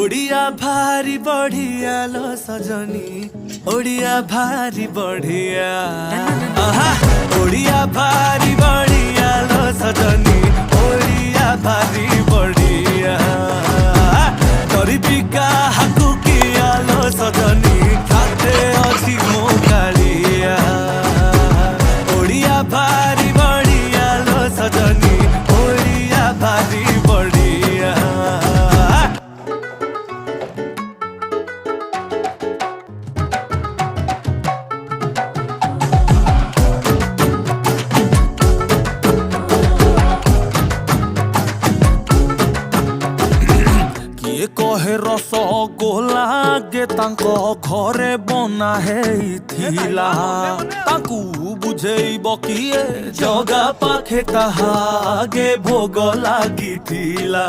ओडिया भारी बढ़िया लो सजनी, ओडिया भारी बढ़िया। आहा ओडिया भारी बढ़िया लो सजनी, ओडिया भारी बढ़िया। गरीबी का हाकु किया लो सजनी, खाते अच्छी मोकालिया। ओडिया भारी बढ़िया लो सजनी, ओडिया भारी बढ़िया। किए कहे रसगोला गे तांको घरे बना हेइथिला, तांकू बुझेइब किए जगा पाखे ताहा गे भोग लागिथिला।